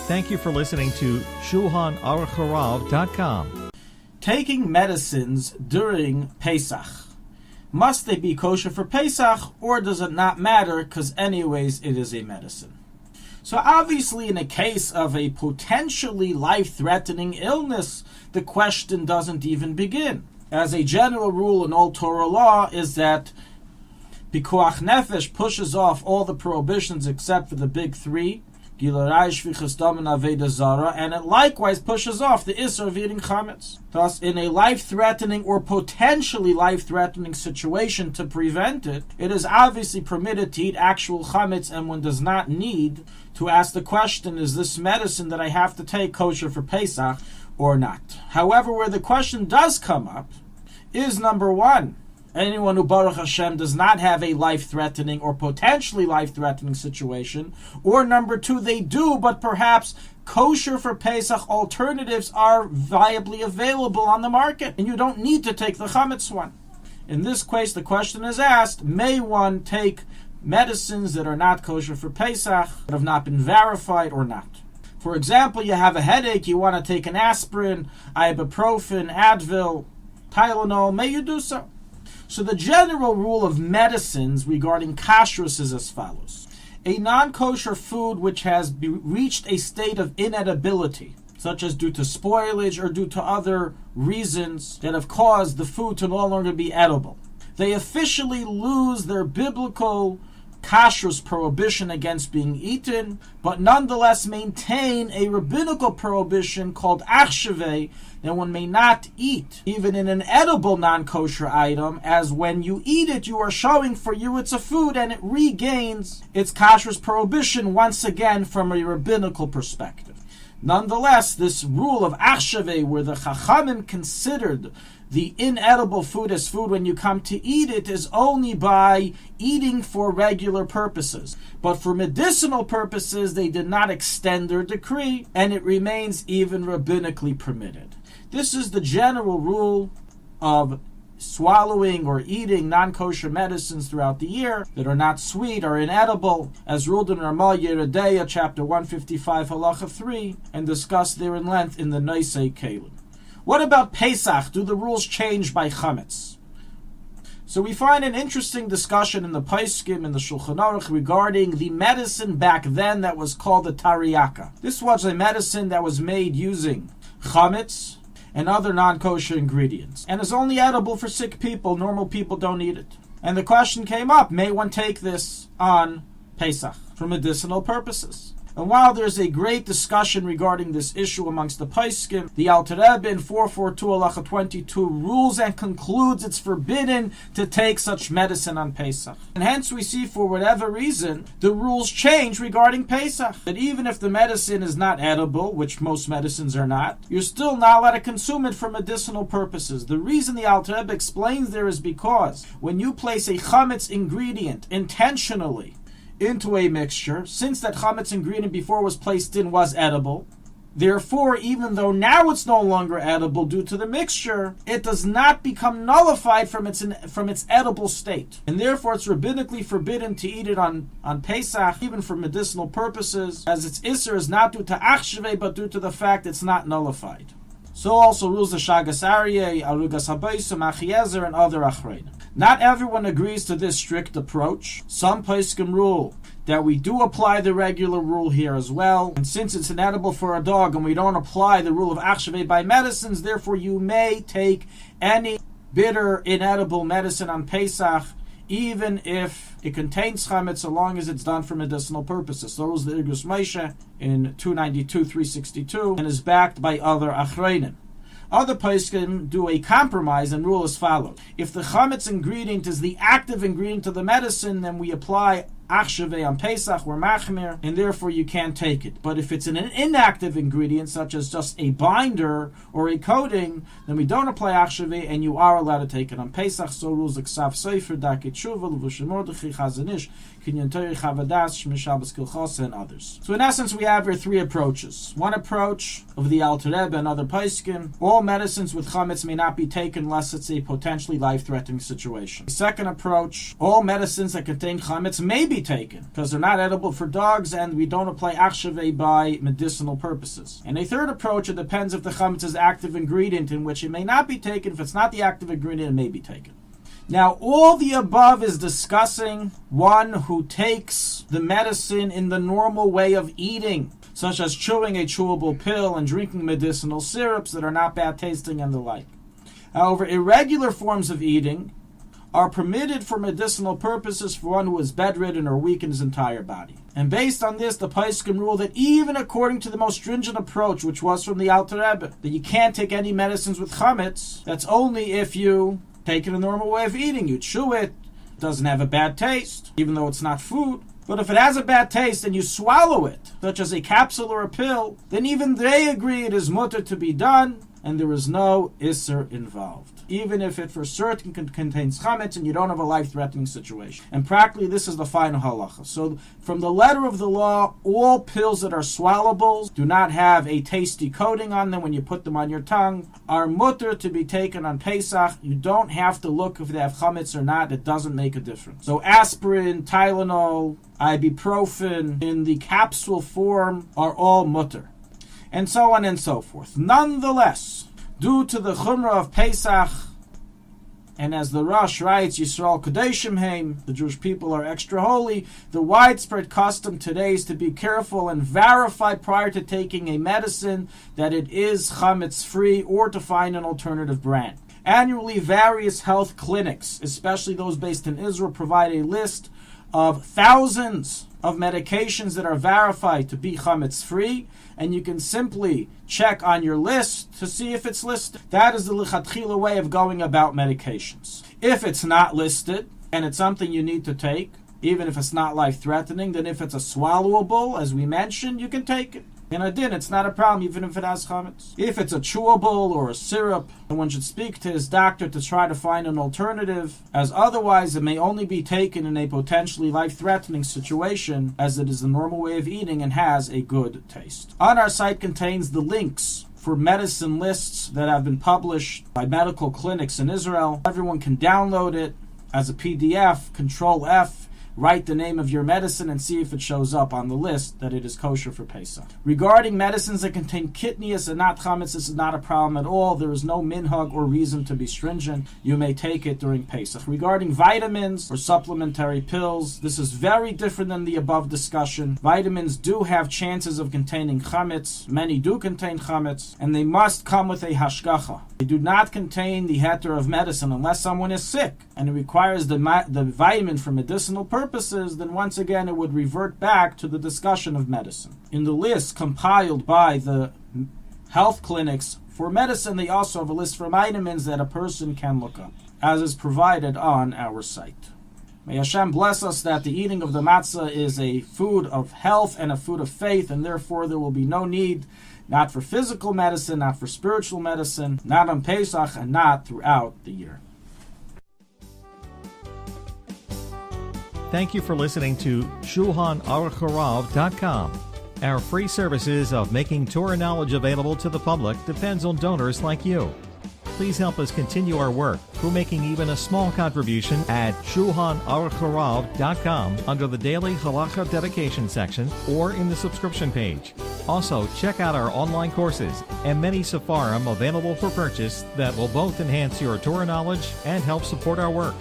Thank you for listening to Shulchanaruchharav.com. Taking medicines during Pesach. Must they be kosher for Pesach, or does it not matter because anyways it is a medicine? So obviously in a case of a potentially life-threatening illness, the question doesn't even begin. As a general rule in all Torah law is that Pikuach Nefesh pushes off all the prohibitions except for the big three, Gilurai, Shvichas Dam, and Aveda Zara, and it likewise pushes off the Isser of eating chametz. Thus, in a life-threatening or potentially life-threatening situation, to prevent it, it is obviously permitted to eat actual chametz, and one does not need to ask the question, is this medicine that I have to take kosher for Pesach or not? However, where the question does come up is number one, anyone who, Baruch Hashem, does not have a life-threatening or potentially life-threatening situation, or number two, they do, but perhaps kosher for Pesach alternatives are viably available on the market, and you don't need to take the chametz one. In this case, the question is asked, may one take medicines that are not kosher for Pesach, that have not been verified or not? For example, you have a headache, you want to take an aspirin, ibuprofen, Advil, Tylenol, may you do so. So the general rule of medicines regarding kashrus is as follows. A non-kosher food which has reached a state of inedibility, such as due to spoilage or due to other reasons that have caused the food to no longer be edible, they officially lose their biblical kashrus prohibition against being eaten, but nonetheless maintain a rabbinical prohibition called achsheveh, that one may not eat, even in an edible non-kosher item, as when you eat it, you are showing for you it's a food and it regains its kashrus prohibition once again from a rabbinical perspective. Nonetheless, this rule of achsheveh, where the chachamim considered the inedible food as food when you come to eat it, is only by eating for regular purposes. But for medicinal purposes, they did not extend their decree, and it remains even rabbinically permitted. This is the general rule of swallowing or eating non-kosher medicines throughout the year that are not sweet or inedible, as ruled in Ramah Yeredeya, chapter 155, halacha 3, and discussed there in length in the Noisei Kelim. What about Pesach? Do the rules change by chametz? So we find an interesting discussion in the Poskim and the Shulchanaruch regarding the medicine back then that was called the tariyaka. This was a medicine that was made using chametz and other non-kosher ingredients, and is only edible for sick people. Normal people don't eat it. And the question came up, may one take this on Pesach for medicinal purposes? And while there's a great discussion regarding this issue amongst the Poskim, the Alter Rebbe in 442 halacha 22 rules and concludes it's forbidden to take such medicine on Pesach. And hence we see, for whatever reason, the rules change regarding Pesach. That even if the medicine is not edible, which most medicines are not, you're still not allowed to consume it for medicinal purposes. The reason the Alter Rebbe explains there is because when you place a chametz ingredient intentionally into a mixture, since that chametz ingredient before was placed in was edible, therefore, even though now it's no longer edible due to the mixture, it does not become nullified from its edible state. And therefore, it's rabbinically forbidden to eat it on Pesach, even for medicinal purposes, as its isser is not due to achsheveh, but due to the fact it's not nullified. So also rules the Shagas Aryeh, Arugas Habayis, Achiezer, and other Achrein. Not everyone agrees to this strict approach. Some poskim rule that we do apply the regular rule here as well. And since it's inedible for a dog and we don't apply the rule of achsheveh by medicines, therefore you may take any bitter, inedible medicine on Pesach, even if it contains chametz, so long as it's done for medicinal purposes. So rules the Irgus Moshe in 292-362 and is backed by other achreinim. Other poskim do a compromise and rule as follows. If the chametz ingredient is the active ingredient of the medicine, then we apply achsheveh on Pesach, we're machmir, and therefore you can't take it. But if it's an inactive ingredient, such as just a binder or a coating, then we don't apply achsheveh, and you are allowed to take it on Pesach. So rules the Ksav Sefer, Darkei Tshuva, Levushim Mordechai, Chazanish, Kinyan Torah, Chavadas, Shmir Shabbos Kilchos, and others. So in essence, we have here three approaches. One approach of the Alter Rebbe and other poskim: all medicines with chametz may not be taken unless it's a potentially life-threatening situation. The second approach: all medicines that contain chametz may be be taken because they're not edible for dogs and we don't apply achshavei by medicinal purposes. And a third approach, it depends if the chametz is active ingredient, in which it may not be taken. If it's not the active ingredient, it may be taken. Now, all the above is discussing one who takes the medicine in the normal way of eating, such as chewing a chewable pill and drinking medicinal syrups that are not bad tasting and the like. However, irregular forms of eating are permitted for medicinal purposes for one who is bedridden or weak in his entire body. And based on this, the Poskim rule that even according to the most stringent approach, which was from the Alter Rebbe, that you can't take any medicines with chametz, that's only if you take it a normal way of eating. You chew it, it doesn't have a bad taste, even though it's not food. But if it has a bad taste and you swallow it, such as a capsule or a pill, then even they agree it is mutter to be done, and there is no isser involved, even if it for certain contains chametz and you don't have a life-threatening situation. And practically, this is the final halacha. So, from the letter of the law, all pills that are swallowables, do not have a tasty coating on them when you put them on your tongue, are mutter to be taken on Pesach. You don't have to look if they have chametz or not. It doesn't make a difference. So, aspirin, Tylenol, ibuprofen in the capsule form are all mutter, and so on and so forth. Nonetheless, due to the chumrah of Pesach, and as the Rosh writes, Yisrael Kadeshim Heim, the Jewish people are extra holy, the widespread custom today is to be careful and verify prior to taking a medicine that it is chametz free, or to find an alternative brand. Annually, various health clinics, especially those based in Israel, provide a list of thousands of medications that are verified to be chametz free, and you can simply check on your list to see if it's listed. That is the lichatchila way of going about medications. If it's not listed and it's something you need to take, even if it's not life-threatening, then if it's a swallowable, as we mentioned, you can take it. In a din, it's not a problem, even if it has chametz. If it's a chewable or a syrup, then one should speak to his doctor to try to find an alternative, as otherwise it may only be taken in a potentially life-threatening situation, as it is the normal way of eating and has a good taste. On our site contains the links for medicine lists that have been published by medical clinics in Israel. Everyone can download it as a PDF, Control F, write the name of your medicine and see if it shows up on the list that it is kosher for Pesach. Regarding medicines that contain kitnias and not chametz, this is not a problem at all. There is no minhag or reason to be stringent. You may take it during Pesach. Regarding vitamins or supplementary pills, this is very different than the above discussion. Vitamins do have chances of containing chametz. Many do contain chametz, and they must come with a hashgacha. They do not contain the heter of medicine unless someone is sick and it requires the vitamin for medicinal purposes. Then once again it would revert back to the discussion of medicine. In the list compiled by the health clinics for medicine, they also have a list for vitamins that a person can look up, as is provided on our site. May Hashem bless us that the eating of the matzah is a food of health and a food of faith, and therefore there will be no need, not for physical medicine, not for spiritual medicine, not on Pesach, and not throughout the year. Thank you for listening to Shulchanaruchharav.com. Our free services of making Torah knowledge available to the public depends on donors like you. Please help us continue our work through making even a small contribution at Shulchanaruchharav.com under the Daily Halacha Dedication section or in the subscription page. Also, check out our online courses and many sefarim available for purchase that will both enhance your Torah knowledge and help support our work.